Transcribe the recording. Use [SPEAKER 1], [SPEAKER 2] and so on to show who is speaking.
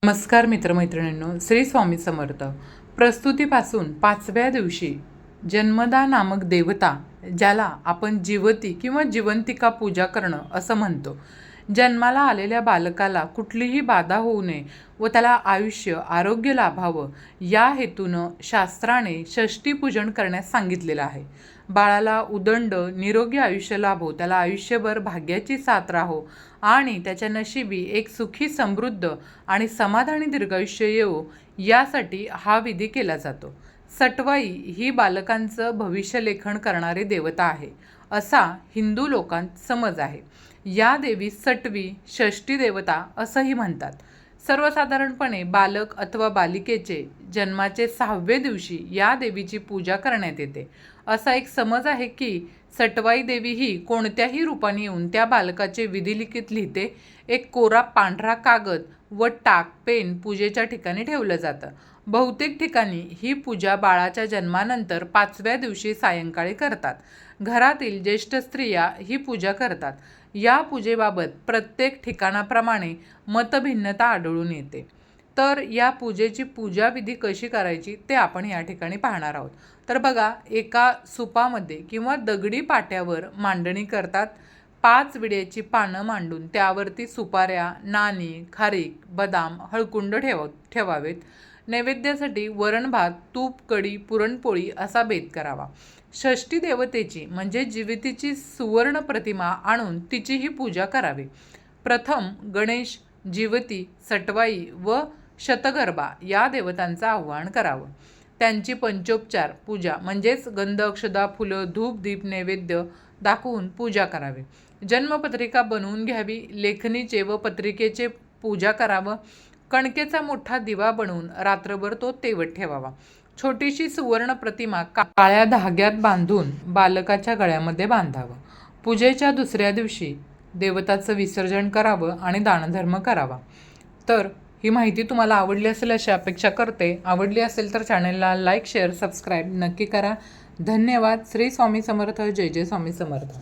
[SPEAKER 1] नमस्कार मित्रमैत्रिणींनो, श्री स्वामी समर्थ. प्रस्तुतीपासून 5व्या दिवशी जन्मदा नामक देवता, ज्याला आपण जीवती किंवा जिवंतिका पूजा करणं असं म्हणतो, जन्माला आलेल्या बालकाला कुठलीही बाधा होऊ नये व त्याला आयुष्य आरोग्य लाभावं या हेतूनं शास्त्राने षष्टीपूजन करण्यास सांगितलेलं आहे. बाळाला उदंड निरोगी आयुष्य लाभो, त्याला आयुष्यभर भाग्याची साथ राहो आणि त्याच्या नशिबी एक सुखी समृद्ध आणि समाधानी दीर्घायुष्य येवो यासाठी हा विधी केला जातो. सटवाई ही बालकांचं भविष्यलेखन करणारी देवता आहे असा हिंदू लोकांत समज आहे. या देवी सटवी, षष्ठी देवता असंही म्हणतात. सर्वसाधारणपणे बालक अथवा बालिकेचे जन्माचे 6व्या दिवशी या देवीची पूजा करण्यात येते. असा एक समज आहे की सटवाई देवी ही कोणत्याही रूपाने येऊन त्या बालकाचे विधिलिखित लिहिते. एक कोरा पांढरा कागद व टाक पेन पूजेच्या ठिकाणी ठेवलं जातं. बहुतेक ठिकाणी ही पूजा बाळाच्या जन्मानंतर 5व्या दिवशी सायंकाळी करतात. घरातील ज्येष्ठ स्त्रिया ही पूजा करतात. या पूजेबाबत प्रत्येक ठिकाणाप्रमाणे मतभिन्नता आढळून येते. तर या पूजेची पूजाविधी कशी करायची ते आपण या ठिकाणी पाहणार आहोत. तर बघा, एका सुपामध्ये किंवा दगडी पाट्यावर मांडणी करतात. 5 विड्याची पानं मांडून त्यावरती सुपाऱ्या, नाणी, खारीक, बदाम, हळकुंड ठेवावेत. नैवेद्यासाठी वरण भात, तूप, कढी, पुरणपोळी असा बेत करावा. षष्ठी देवतेची म्हणजे जीवितीची सुवर्ण प्रतिमा आणून तिचीही पूजा करावी. प्रथम गणेश, जीवती, सटवाई व शतगर्भा या देवतांचं आवाहन करावं. त्यांची पंचोपचार पूजा म्हणजेच गंध, अक्षदा, फुलं, धूप, दीप, नैवेद्य दाखवून पूजा करावी. जन्मपत्रिका बनवून घ्यावी. लेखनीचे व पत्रिकेचे पूजा करावं. कणकेचा मोठा दिवा बनवून रात्रभर तो तेवत ठेवावा. छोटीशी सुवर्ण प्रतिमा काळ्या धाग्यात बांधून बालकाच्या गळ्यामध्ये बांधावं. पूजेच्या दुसऱ्या दिवशी देवताचं विसर्जन करावं आणि दानधर्म करावा. तर ही माहिती तुम्हाला आवडली असेल अशी अपेक्षा करते. आवडली असेल तर चॅनलला लाईक, शेअर, सबस्क्राईब नक्की करा. धन्यवाद. श्री स्वामी समर्थ. जय जय स्वामी समर्थ.